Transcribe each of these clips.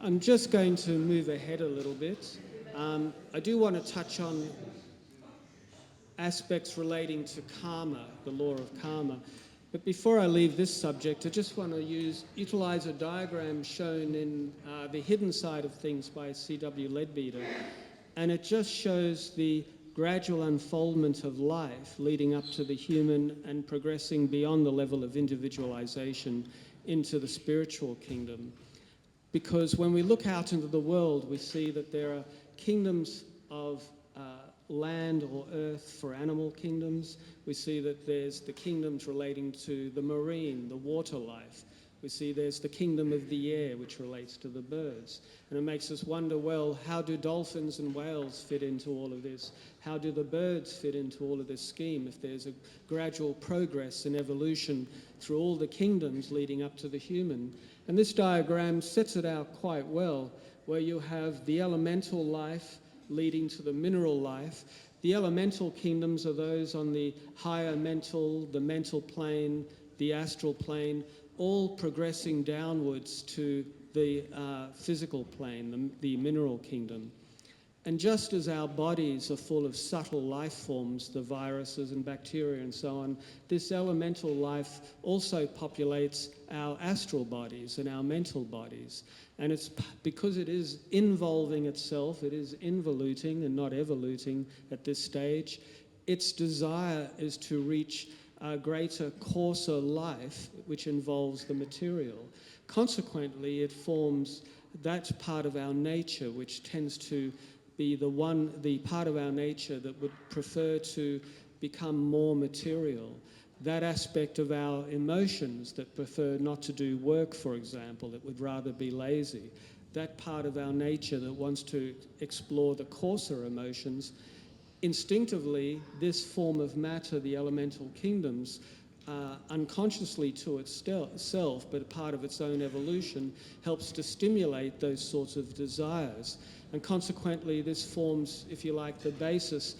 I'm just going to move ahead a little bit. I do want to touch on aspects relating to karma, the law of karma. But before I leave this subject, I just want to utilize a diagram shown in The Hidden Side of Things by C.W. Leadbeater. And it just shows the gradual unfoldment of life leading up to the human and progressing beyond the level of individualization into the spiritual kingdom. Because when we look out into the world, we see that there are kingdoms of land or earth for animal kingdoms. We see that there's the kingdoms relating to the marine, the water life. We see there's the kingdom of the air, which relates to the birds. And it makes us wonder, well, how do dolphins and whales fit into all of this? How do the birds fit into all of this scheme if there's a gradual progress in evolution through all the kingdoms leading up to the human? And this diagram sets it out quite well, where you have the elemental life leading to the mineral life. The elemental kingdoms are those on the higher mental, the mental plane, the astral plane, all progressing downwards to the physical plane, the mineral kingdom. And just as our bodies are full of subtle life forms, the viruses and bacteria and so on, this elemental life also populates our astral bodies and our mental bodies. And it's because it is involving itself, it is involuting and not evoluting at this stage. Its desire is to reach a greater, coarser life, which involves the material. Consequently, it forms that part of our nature which tends to be the part of our nature that would prefer to become more material. That aspect of our emotions that prefer not to do work, for example, that would rather be lazy. That part of our nature that wants to explore the coarser emotions. Instinctively, this form of matter, the elemental kingdoms, unconsciously to itself, but a part of its own evolution, helps to stimulate those sorts of desires. And consequently, this forms, if you like, the basis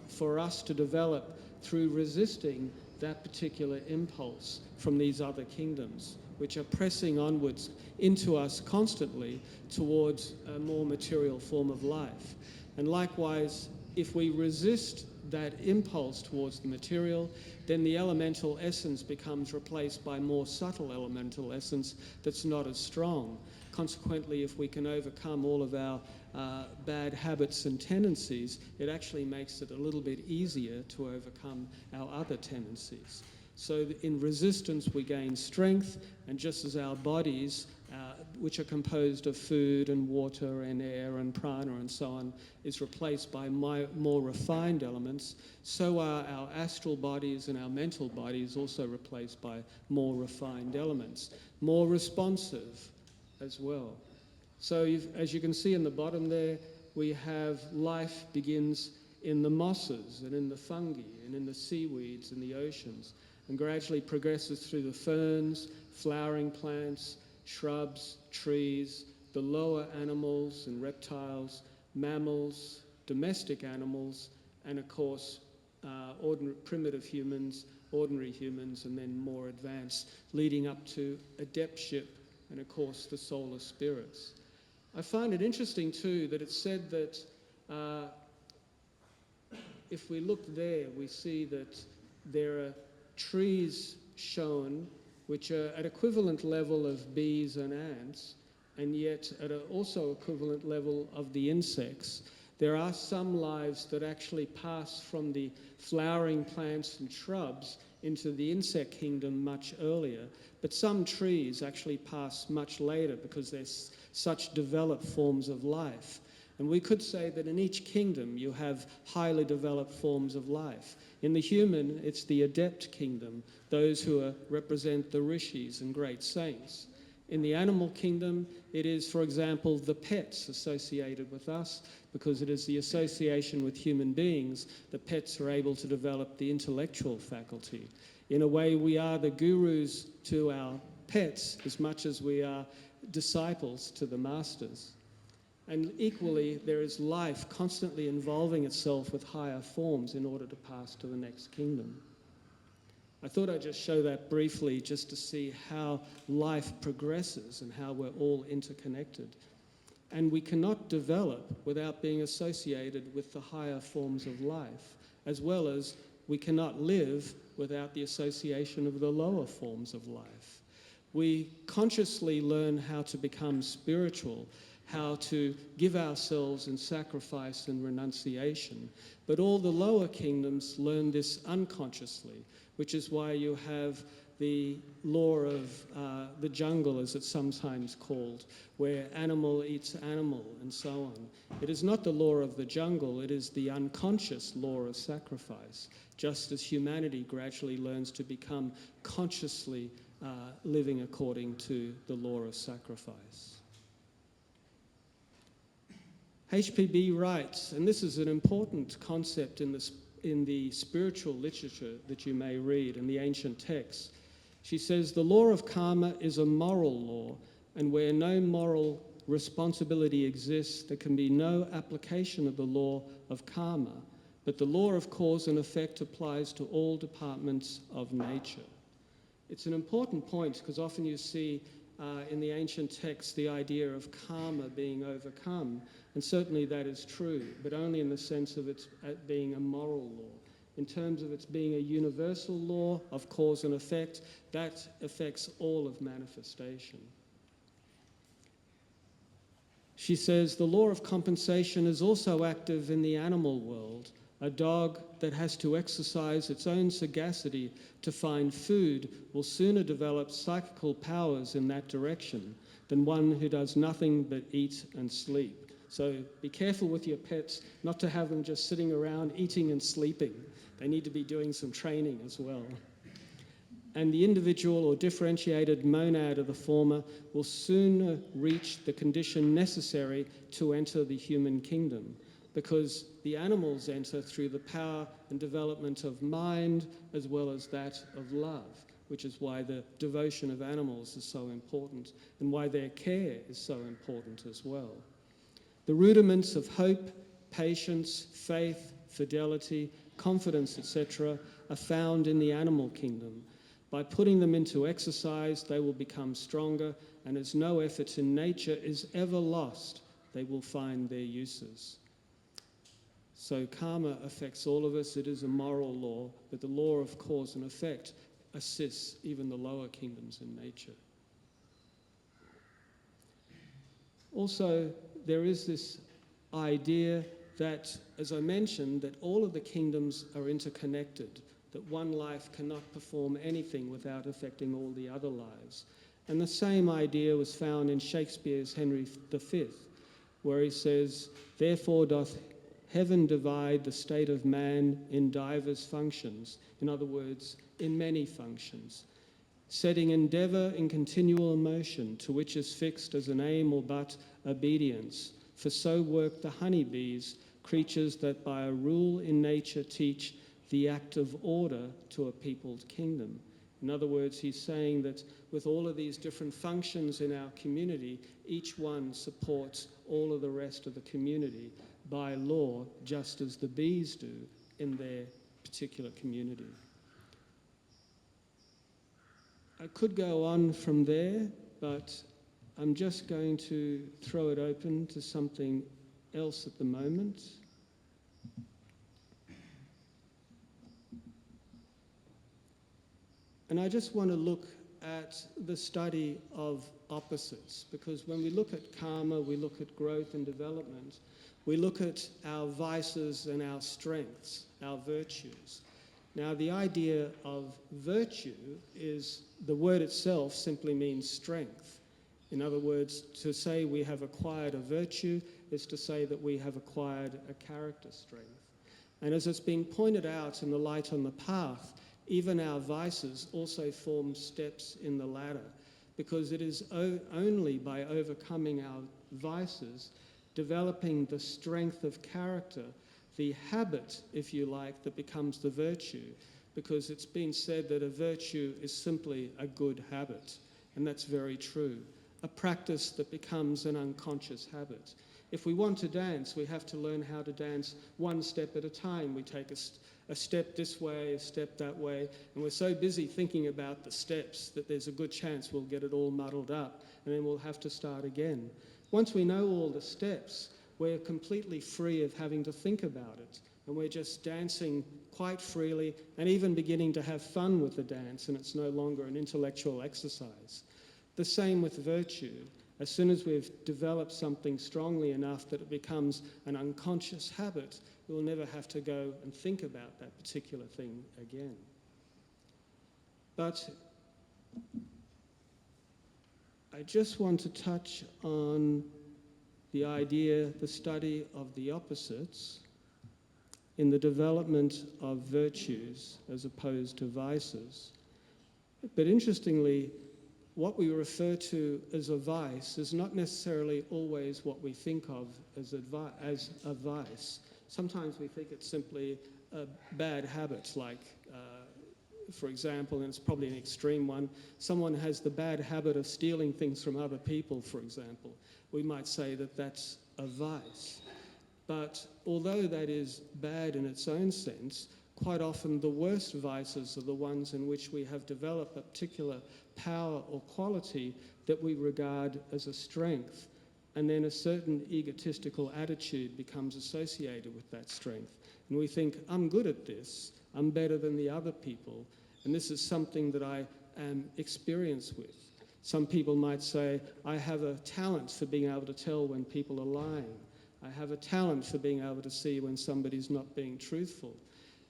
for us to develop through resisting that particular impulse from these other kingdoms, which are pressing onwards into us constantly towards a more material form of life. And likewise, if we resist that impulse towards the material, then the elemental essence becomes replaced by more subtle elemental essence that's not as strong. Consequently, if we can overcome all of our bad habits and tendencies, it actually makes it a little bit easier to overcome our other tendencies. So in resistance, we gain strength, and just as our bodies, which are composed of food and water and air and prana and so on, is replaced by more refined elements, so are our astral bodies and our mental bodies also replaced by more refined elements, more responsive as well. So as you can see in the bottom there, we have life begins in the mosses and in the fungi and in the seaweeds and the oceans, and gradually progresses through the ferns, flowering plants, shrubs, trees, the lower animals and reptiles, mammals, domestic animals, and of course primitive humans, ordinary humans, and then more advanced, leading up to adeptship and of course the solar spirits. I find it interesting too that it's said that if we look there, we see that there are trees shown which are at equivalent level of bees and ants, and yet at an also equivalent level of the insects. There are some lives that actually pass from the flowering plants and shrubs into the insect kingdom much earlier, but some trees actually pass much later because they're such developed forms of life. And we could say that in each kingdom you have highly developed forms of life. In the human, it's the adept kingdom, those who represent the rishis and great saints. In the animal kingdom, it is, for example, the pets associated with us, because it is the association with human beings that pets are able to develop the intellectual faculty. In a way, we are the gurus to our pets as much as we are disciples to the masters. And equally, there is life constantly involving itself with higher forms in order to pass to the next kingdom. I thought I'd just show that briefly just to see how life progresses and how we're all interconnected. And we cannot develop without being associated with the higher forms of life, as well as we cannot live without the association of the lower forms of life. We consciously learn how to become spiritual, how to give ourselves in sacrifice and renunciation. But all the lower kingdoms learn this unconsciously, which is why you have the law of the jungle, as it's sometimes called, where animal eats animal and so on. It is not the law of the jungle, it is the unconscious law of sacrifice, just as humanity gradually learns to become consciously living according to the law of sacrifice. HPB writes, and this is an important concept in the spiritual literature that you may read in the ancient texts. She says, the law of karma is a moral law, and where no moral responsibility exists, there can be no application of the law of karma, but the law of cause and effect applies to all departments of nature. It's an important point because often you see in the ancient texts the idea of karma being overcome, and certainly that is true, but only in the sense of it being a moral law. In terms of its being a universal law of cause and effect, that affects all of manifestation. She says, the law of compensation is also active in the animal world. A dog that has to exercise its own sagacity to find food will sooner develop psychical powers in that direction than one who does nothing but eat and sleep. So be careful with your pets not to have them just sitting around eating and sleeping. They need to be doing some training as well. And the individual or differentiated monad of the former will sooner reach the condition necessary to enter the human kingdom, because the animals enter through the power and development of mind as well as that of love, which is why the devotion of animals is so important and why their care is so important as well. The rudiments of hope, patience, faith, fidelity, confidence, etc., are found in the animal kingdom. By putting them into exercise, they will become stronger, and as no effort in nature is ever lost, they will find their uses. So karma affects all of us. It is a moral law, but the law of cause and effect assists even the lower kingdoms in nature. Also, there is this idea that, as I mentioned, that all of the kingdoms are interconnected, that one life cannot perform anything without affecting all the other lives. And the same idea was found in Shakespeare's Henry V, where he says, therefore doth heaven divide the state of man in divers functions, in other words, in many functions, setting endeavour in continual motion, to which is fixed as an aim or but obedience. For so work the honeybees, creatures that by a rule in nature teach the act of order to a peopled kingdom. In other words, he's saying that with all of these different functions in our community, each one supports all of the rest of the community by law, just as the bees do in their particular community. I could go on from there, but I'm just going to throw it open to something else at the moment. And I just want to look at the study of opposites, because when we look at karma, we look at growth and development, we look at our vices and our strengths, our virtues. Now, the idea of virtue is, the word itself simply means strength. In other words, to say we have acquired a virtue is to say that we have acquired a character strength. And as it's been pointed out in the Light on the Path, even our vices also form steps in the ladder, because it is only by overcoming our vices, developing the strength of character, the habit, if you like, that becomes the virtue, because it's been said that a virtue is simply a good habit, and that's very true. A practice that becomes an unconscious habit. If we want to dance, we have to learn how to dance one step at a time. We take a a step this way, a step that way, and we're so busy thinking about the steps that there's a good chance we'll get it all muddled up, and then we'll have to start again. Once we know all the steps, we're completely free of having to think about it, and we're just dancing quite freely and even beginning to have fun with the dance, and it's no longer an intellectual exercise. The same with virtue. As soon as we've developed something strongly enough that it becomes an unconscious habit, we'll never have to go and think about that particular thing again. But I just want to touch on the idea, the study of the opposites in the development of virtues as opposed to vices. But interestingly, what we refer to as a vice is not necessarily always what we think of as a vice. Sometimes we think it's simply a bad habit, like, for example, and it's probably an extreme one, someone has the bad habit of stealing things from other people, for example. We might say that that's a vice. But although that is bad in its own sense, quite often the worst vices are the ones in which we have developed a particular power or quality that we regard as a strength, and then a certain egotistical attitude becomes associated with that strength. And we think, I'm good at this, I'm better than the other people, and this is something that I am experienced with. Some people might say, I have a talent for being able to tell when people are lying. I have a talent for being able to see when somebody's not being truthful.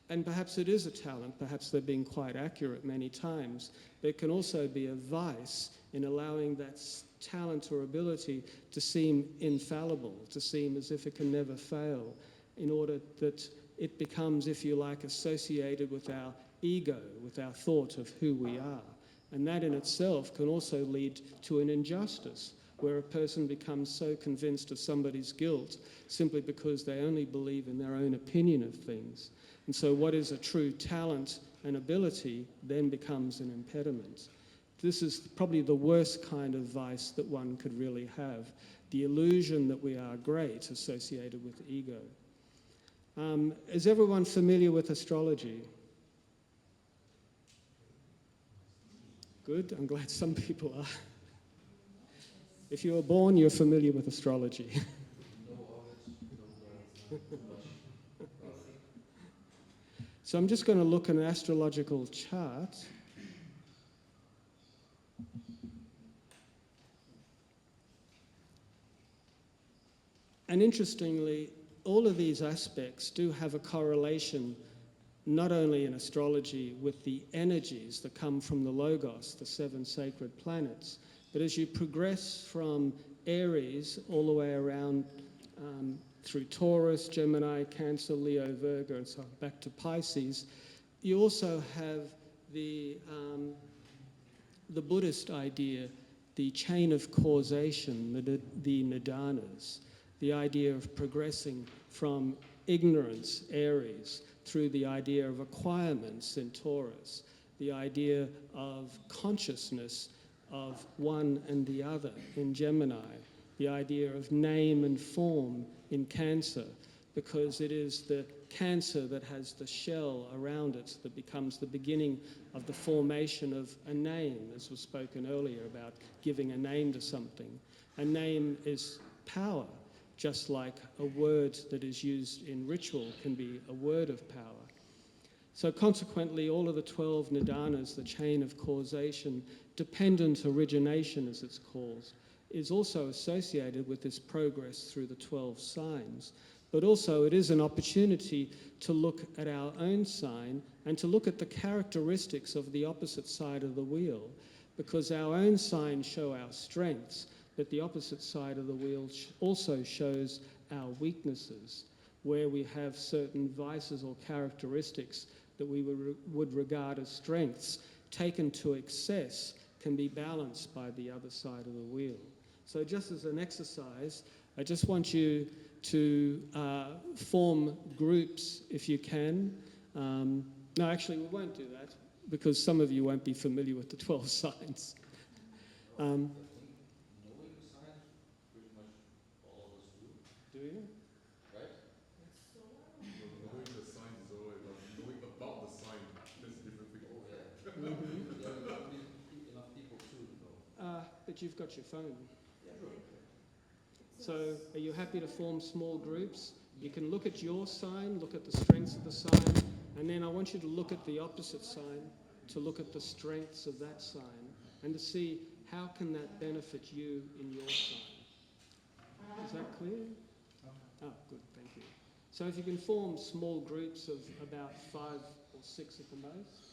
And perhaps it is a talent, perhaps they're being quite accurate many times. There can also be a vice in allowing that talent or ability to seem infallible, to seem as if it can never fail, in order that it becomes, if you like, associated with our ego, with our thought of who we are. And that in itself can also lead to an injustice, where a person becomes so convinced of somebody's guilt simply because they only believe in their own opinion of things. And so what is a true talent and ability then becomes an impediment. This is probably the worst kind of vice that one could really have, the illusion that we are great associated with ego. Is everyone familiar with astrology? Good, I'm glad some people are. If you were born, you're familiar with astrology. So I'm just going to look at an astrological chart. And interestingly, all of these aspects do have a correlation, not only in astrology with the energies that come from the Logos, the 7 sacred planets, but as you progress from Aries all the way around through Taurus, Gemini, Cancer, Leo, Virgo, and so on, back to Pisces, you also have the Buddhist idea, the chain of causation, the nidanas, the idea of progressing from ignorance, Aries, through the idea of acquirements in Taurus, the idea of consciousness of one and the other in Gemini, the idea of name and form in Cancer, because it is the Cancer that has the shell around it that becomes the beginning of the formation of a name, as was spoken earlier about giving a name to something. A name is power, just like a word that is used in ritual can be a word of power. So consequently, all of the 12 nidanas, the chain of causation, dependent origination as it's called, is also associated with this progress through the 12 signs. But also it is an opportunity to look at our own sign and to look at the characteristics of the opposite side of the wheel, because our own signs show our strengths, but the opposite side of the wheel also shows our weaknesses, where we have certain vices or characteristics that we would regard as strengths, taken to excess, can be balanced by the other side of the wheel. So just as an exercise, I just want you to form groups if you can. No, actually we won't do that because some of you won't be familiar with the 12 signs. Knowing the signs, pretty much all of us do. Do you? Right? Knowing the signs is always, knowing but you've got your phone. So are you happy to form small groups? You can look at your sign, look at the strengths of the sign, and then I want you to look at the opposite sign, to look at the strengths of that sign, and to see how can that benefit you in your sign. Is that clear? Oh, good, thank you. So if you can form small groups of about 5 or 6 at the most,